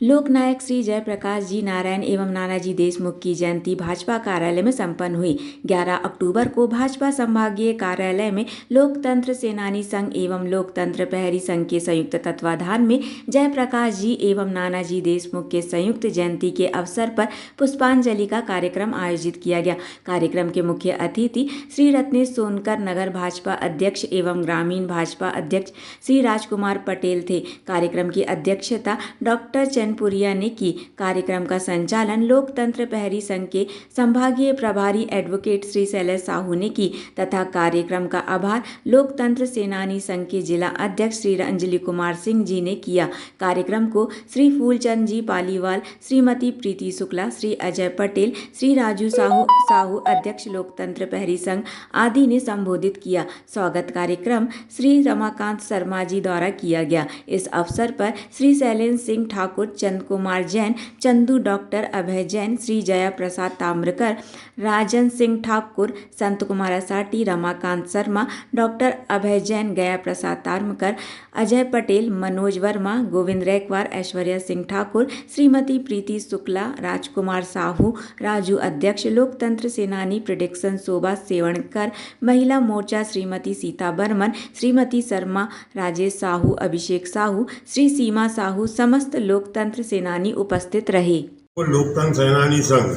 लोकनायक श्री जयप्रकाश जी नारायण एवं नानाजी देशमुख की जयंती भाजपा कार्यालय में संपन्न हुई। 11 अक्टूबर को भाजपा संभागीय कार्यालय में लोकतंत्र सेनानी संघ एवं लोकतंत्र प्रहरी संघ के संयुक्त तत्वाधान में जयप्रकाश जी एवं नानाजी देशमुख के संयुक्त जयंती के अवसर पर पुष्पांजलि का कार्यक्रम आयोजित किया गया। कार्यक्रम के मुख्य अतिथि श्री रत्नेश सोनकर, नगर भाजपा अध्यक्ष एवं ग्रामीण भाजपा अध्यक्ष श्री राजकुमार पटेल थे। कार्यक्रम की अध्यक्षता डॉक्टर चनपुरिया ने की। कार्यक्रम का संचालन लोकतंत्र प्रहरी संघ के संभागीय प्रभारी एडवोकेट श्री शैलेश साहू ने की तथा कार्यक्रम का आभार लोकतंत्र सेनानी संघ के जिला अध्यक्ष श्री अंजलि कुमार सिंह जी ने किया। कार्यक्रम को श्री फूलचंद जी पालीवाल, श्रीमती प्रीति शुक्ला, श्री अजय पटेल, श्री राजू साहू अध्यक्ष लोकतंत्र प्रहरी संघ आदि ने संबोधित किया। स्वागत कार्यक्रम श्री रमाकांत शर्मा जी द्वारा किया गया। इस अवसर पर श्री शैलेंद्र सिंह ठाकुर, चंद कुमार जैन, चंदू, डॉक्टर अभय जैन, श्री जया प्रसाद ताम्रकर, राजन सिंह ठाकुर, संत कुमार असाटी, रमाकांत शर्मा, डॉक्टर अभय जैन, गया प्रसाद ताम्रकर, अजय पटेल, मनोज वर्मा, गोविंद रैकवार, ऐश्वर्या सिंह ठाकुर, श्रीमती प्रीति शुक्ला, राजकुमार साहू, राजू अध्यक्ष, लोकतंत्र सेनानी प्रोडक्शन शोभा सेवणकर, महिला मोर्चा श्रीमती सीता बर्मन, श्रीमती शर्मा, राजेश साहू, अभिषेक साहू, श्री सीमा साहू, समस्त लोकतंत्र सेनानी उपस्थित रहे। लोकतंत्र सेनानी संघ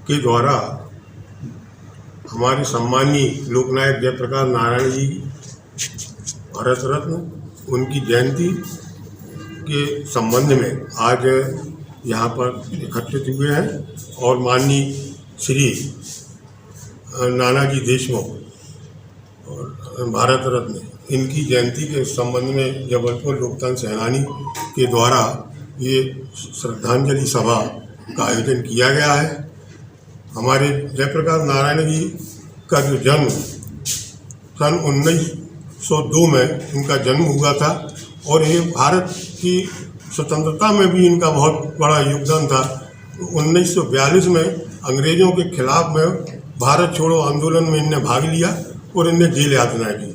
के द्वारा हमारे सम्मानीय लोकनायक जयप्रकाश नारायण जी भारत रत्न उनकी जयंती के संबंध में आज यहाँ पर एकत्रित हुए हैं और माननीय श्री नानाजी देशमुख और भारत रत्न इनकी जयंती के संबंध में जबलपुर लोकतंत्र सेनानी के द्वारा ये श्रद्धांजलि सभा का आयोजन किया गया है। हमारे जयप्रकाश नारायण जी का जो जन्म सन 1902 में इनका जन्म हुआ था और ये भारत की स्वतंत्रता में भी इनका बहुत बड़ा योगदान था। 1942 में अंग्रेज़ों के खिलाफ में भारत छोड़ो आंदोलन में इनने भाग लिया और इनने जेल यातना की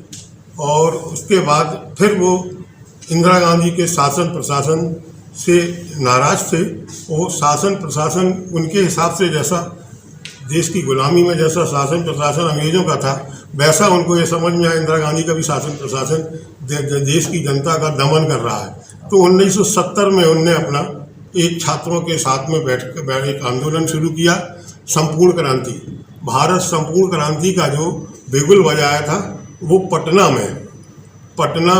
और उसके बाद फिर वो इंदिरा गांधी के शासन प्रशासन से नाराज थे। वो शासन प्रशासन उनके हिसाब से जैसा देश की गुलामी में जैसा शासन प्रशासन अंग्रेज़ों का था वैसा उनको ये समझ में आया इंदिरा गांधी का भी शासन प्रशासन देश की जनता का दमन कर रहा है। तो 1970 में उनने अपना एक छात्रों के साथ में बैठ एक आंदोलन शुरू किया, संपूर्ण क्रांति। भारत संपूर्ण क्रांति का जो बिगुल बजाया था वो पटना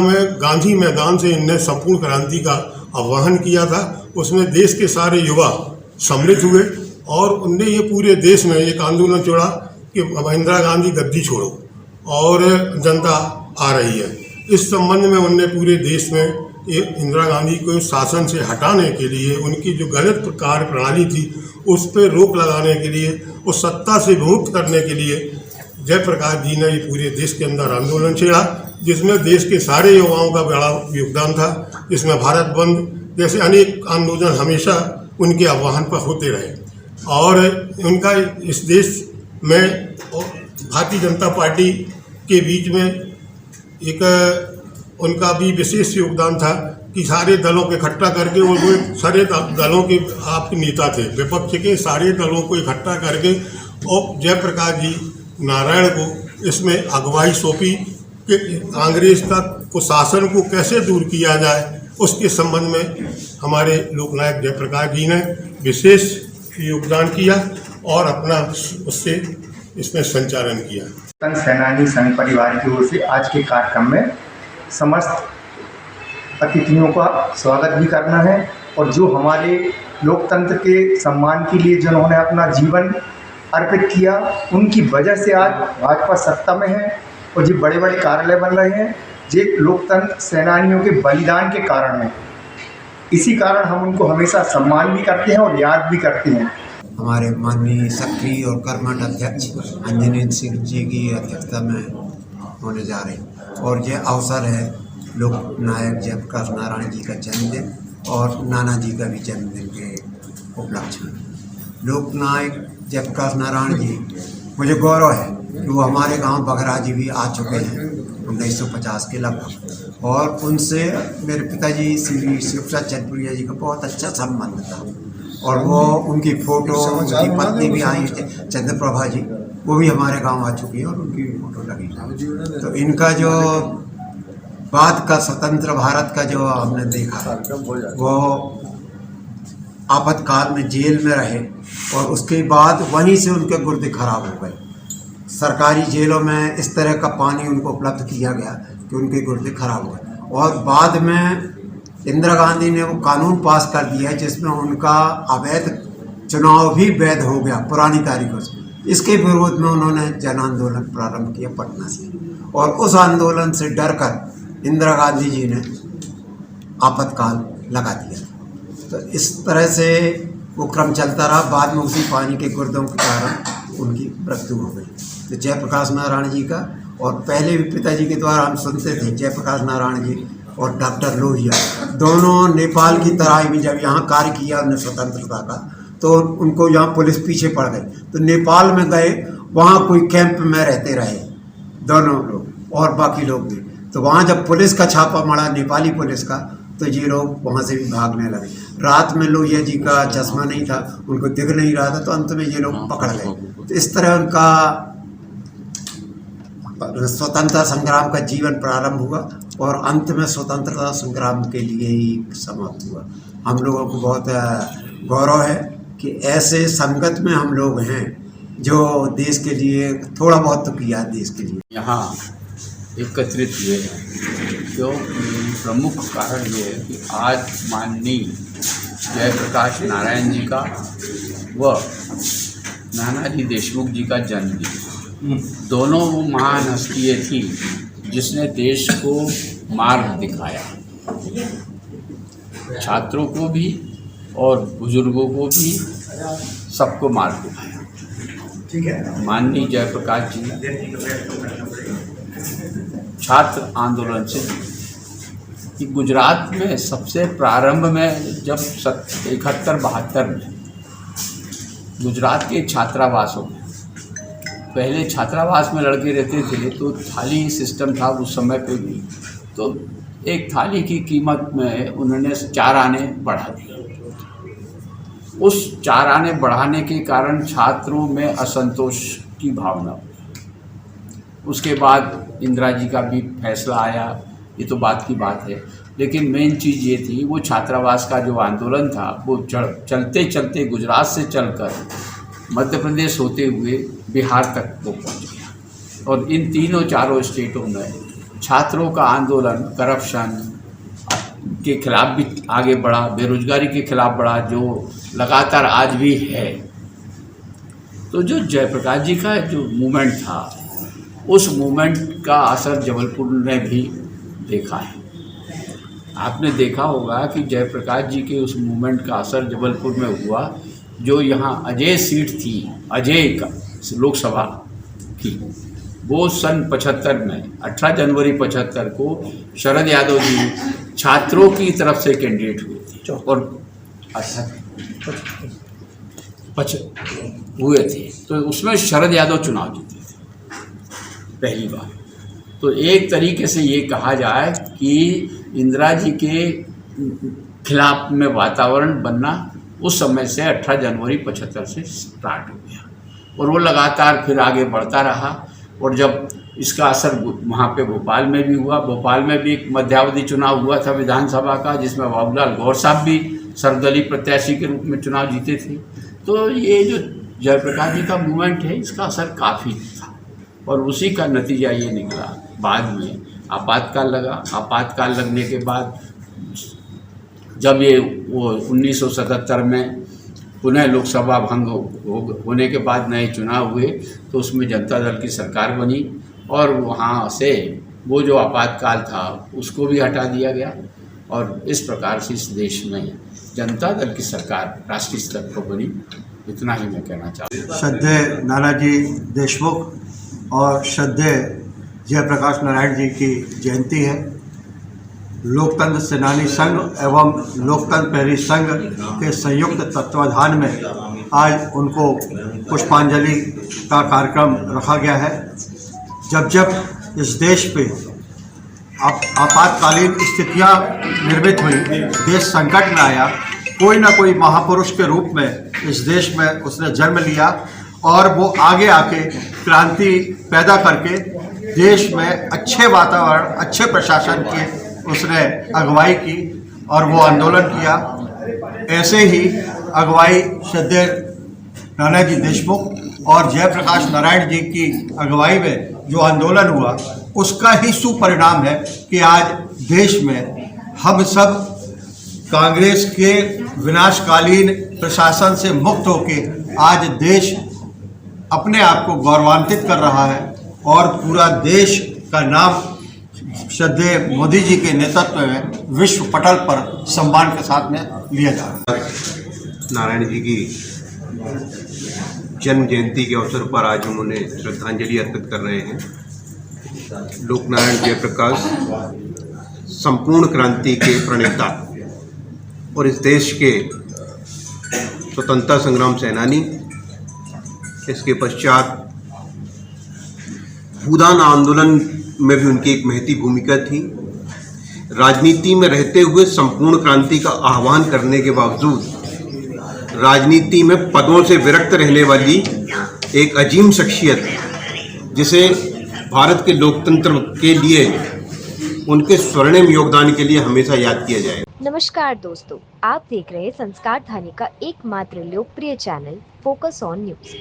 में गांधी मैदान से इनने संपूर्ण क्रांति का आह्वान किया था। उसमें देश के सारे युवा सम्मिलित हुए और उनने ये पूरे देश में एक आंदोलन छोड़ा कि इंदिरा गांधी गद्दी छोड़ो और जनता आ रही है। इस संबंध में उनने पूरे देश में इंदिरा गांधी को शासन से हटाने के लिए उनकी जो गलत कार्य प्रणाली थी उस पर रोक लगाने के लिए, उस सत्ता से विमुक्त करने के लिए जयप्रकाश जी ने ये पूरे देश के अंदर आंदोलन छेड़ा जिसमें देश के सारे युवाओं का बड़ा योगदान था। जिसमें भारत बंद जैसे अनेक आंदोलन हमेशा उनके आह्वान पर होते रहे और उनका इस देश में भारतीय जनता पार्टी के बीच में एक उनका भी विशेष योगदान था कि सारे दलों को इकट्ठा करके वो सारे दलों के आपके नेता थे, विपक्ष के सारे दलों को इकट्ठा करके और जयप्रकाश जी नारायण को इसमें अगुवाई सौंपी कि कांग्रेस का कुशासन को कैसे दूर किया जाए। उसके संबंध में हमारे लोकनायक जयप्रकाश जी ने विशेष योगदान किया और अपना उससे इसमें संचालन किया। लोकतंत्र सेनानी संघ परिवार की ओर से आज के कार्यक्रम में समस्त अतिथियों का स्वागत भी करना है और जो हमारे लोकतंत्र के सम्मान के लिए जिन्होंने अपना जीवन अर्पित किया उनकी वजह से आज भाजपा सत्ता में है और जो बड़े बड़े कार्यालय बन रहे हैं ये लोकतंत्र सेनानियों के बलिदान के कारण है। इसी कारण हम उनको हमेशा सम्मान भी करते हैं और याद भी करते हैं। हमारे माननीय सक्रिय और कर्मठ अध्यक्ष अंजनी सिंह जी की अध्यक्षता में होने जा रहे हैं और यह अवसर है लोकनायक जयप्रकाश नारायण जी का जन्मदिन और नाना जी का भी जन्मदिन के उपलक्ष्य में। लोकनायक जयप्रकाश नारायण जी मुझे गौरव है कि वो हमारे गांव बघरा जी भी आ चुके हैं। 1950 के लगभग। और उनसे मेरे पिताजी श्री शिवप्रसाद चंद्रपुरिया जी का बहुत अच्छा संबंध था, और वो उनकी फ़ोटो, उनकी पत्नी भी आई चंद्रप्रभा जी, वो भी हमारे गांव आ चुकी है और उनकी भी फ़ोटो लगी। तो इनका जो बाद का स्वतंत्र भारत का जो हमने देखा, वो आपातकाल में जेल में रहे और उसके बाद वहीं से उनके गुर्दे खराब हो गए। सरकारी जेलों में इस तरह का पानी उनको उपलब्ध किया गया कि उनके गुर्दे खराब हो गए। और बाद में इंदिरा गांधी ने वो कानून पास कर दिया जिसमें उनका अवैध चुनाव भी वैध हो गया पुरानी तारीखों से। इसके विरोध में उन्होंने जन आंदोलन प्रारंभ किया पटना से, और उस आंदोलन से डरकर इंदिरा गांधी जी ने आपातकाल लगा दिया। तो इस तरह से वो क्रम चलता रहा। बाद में उसी पानी के गुर्दों के कारण उनकी मृत्यु हो गई। तो जयप्रकाश नारायण जी का, और पहले भी पिताजी के द्वारा हम सुनते थे जयप्रकाश नारायण जी और डॉक्टर लोहिया, दोनों नेपाल की तराई में जब यहाँ कार्य किया उन्हें स्वतंत्रता का, तो उनको यहाँ पुलिस पीछे पड़ गई। तो नेपाल में गए, वहाँ कोई कैंप में रहते रहे दोनों लोग और बाकी लोग भी। तो वहाँ जब पुलिस का छापा मरा, नेपाली पुलिस का, तो ये लोग वहाँ से भी भागने लगे। रात में लोहिया जी का चश्मा नहीं था, उनको दिख नहीं रहा था, तो अंत में ये लोग पकड़ गए। तो इस तरह उनका स्वतंत्रता संग्राम का जीवन प्रारंभ हुआ और अंत में स्वतंत्रता संग्राम के लिए ही समाप्त हुआ। हम लोगों को बहुत गौरव है कि ऐसे संगत में हम लोग हैं जो देश के लिए थोड़ा बहुत तो किया देश के लिए। यहाँ एकत्रित हुए हैं, क्यों प्रमुख कारण ये है कि आज माननीय जयप्रकाश नारायण जी का व नानाजी देशमुख जी का जन्मदिन, दोनों वो महान हस्तियाँ थी जिसने देश को मार्ग दिखाया, छात्रों को भी और बुजुर्गों को भी, सबको मार्ग दिखाया। माननीय जयप्रकाश जी छात्र आंदोलन से कि गुजरात में सबसे प्रारंभ में जब 71-72 में गुजरात के छात्रावासों में, पहले छात्रावास में लड़के रहते थे तो थाली सिस्टम था उस समय पे भी, तो एक थाली की कीमत में उन्होंने 4 आने बढ़ा दिए। उस 4 आने बढ़ाने के कारण छात्रों में असंतोष की भावना हुई। उसके बाद इंदिरा जी का भी फैसला आया, ये तो बात की बात है, लेकिन मेन चीज़ ये थी वो छात्रावास का जो आंदोलन था वो चलते चलते गुजरात से चलकर मध्य प्रदेश होते हुए बिहार तक वो पहुंच गया। और इन चारों स्टेटों में छात्रों का आंदोलन करप्शन के खिलाफ भी आगे बढ़ा, बेरोजगारी के खिलाफ बढ़ा, जो लगातार आज भी है। तो जो जयप्रकाश जी का जो मूवमेंट था, उस मूवमेंट का असर जबलपुर ने भी देखा है। आपने देखा होगा कि जयप्रकाश जी के उस मूवमेंट का असर जबलपुर में हुआ। जो यहाँ अजय सीट थी, अजय का लोकसभा की, वो सन 75 में 18 जनवरी 75 को शरद यादव जी छात्रों की तरफ से कैंडिडेट हुए थे और हुए थे, तो उसमें शरद यादव चुनाव जीते थे पहली बार। तो एक तरीके से ये कहा जाए कि इंदिरा जी के खिलाफ में वातावरण बनना उस समय से 18 जनवरी 75 से स्टार्ट हो गया और वो लगातार फिर आगे बढ़ता रहा। और जब इसका असर वहाँ पे भोपाल में भी हुआ, भोपाल में भी एक मध्यावधि चुनाव हुआ था विधानसभा का, जिसमें बाबूलाल गौर साहब भी सर्वदलीय प्रत्याशी के रूप में चुनाव जीते थे। तो ये जो जयप्रकाश जी का मूवमेंट है, इसका असर काफ़ी था और उसी का नतीजा ये निकला। बाद में आपातकाल लगा, आपातकाल लगने के बाद जब ये वो 1977 में पुनः लोकसभा भंग होने के बाद नए चुनाव हुए, तो उसमें जनता दल की सरकार बनी और वहाँ से वो जो आपातकाल था उसको भी हटा दिया गया और इस प्रकार से इस देश में जनता दल की सरकार राष्ट्रीय स्तर पर बनी। इतना ही मैं कहना चाहता हूँ। श्रद्धेय नानाजी देशमुख और श्रद्धेय जयप्रकाश नारायण जी की जयंती है। लोकतंत्र सेनानी संघ एवं लोकतंत्र प्रहरी संघ के संयुक्त तत्वाधान में आज उनको पुष्पांजलि का कार्यक्रम रखा गया है। जब जब इस देश पे आपातकालीन स्थितियां निर्मित हुई, देश संकट में आया, कोई ना कोई महापुरुष के रूप में इस देश में उसने जन्म लिया और वो आगे आके क्रांति पैदा करके देश में अच्छे वातावरण, अच्छे प्रशासन की उसने अगुवाई की और वो आंदोलन किया। ऐसे ही अगुवाई श्रद्धेय नानाजी देशमुख और जयप्रकाश नारायण जी की अगुवाई में जो आंदोलन हुआ, उसका ही सुपरिणाम है कि आज देश में हम सब कांग्रेस के विनाशकालीन प्रशासन से मुक्त होके आज देश अपने आप को गौरवान्वित कर रहा है और पूरा देश का नाम श्रद्धेय मोदी जी के नेतृत्व में विश्व पटल पर सम्मान के साथ में लिया जा रहा है। नारायण जी की जन्म जयंती के अवसर पर आज हम उन्हें श्रद्धांजलि अर्पित कर रहे हैं। लोकनारायण जयप्रकाश संपूर्ण क्रांति के प्रणेता और इस देश के स्वतंत्रता संग्राम सेनानी, इसके पश्चात भूदान आंदोलन में भी उनकी एक महती भूमिका थी। राजनीति में रहते हुए संपूर्ण क्रांति का आह्वान करने के बावजूद राजनीति में पदों से विरक्त रहने वाली एक अजीम शख्सियत, जिसे भारत के लोकतंत्र के लिए उनके स्वर्णिम योगदान के लिए हमेशा याद किया जाएगा। नमस्कार दोस्तों, आप देख रहे हैं संस्कार ध्वनि का एकमात्र लोकप्रिय channel focus on news.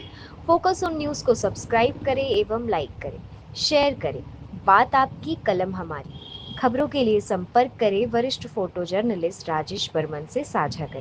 Focus on news को सब्सक्राइब करें एवं लाइक करें, शेयर करें। बात आपकी, कलम हमारी। खबरों के लिए संपर्क करें वरिष्ठ फोटो जर्नलिस्ट राजेश बर्मन से साझा करें।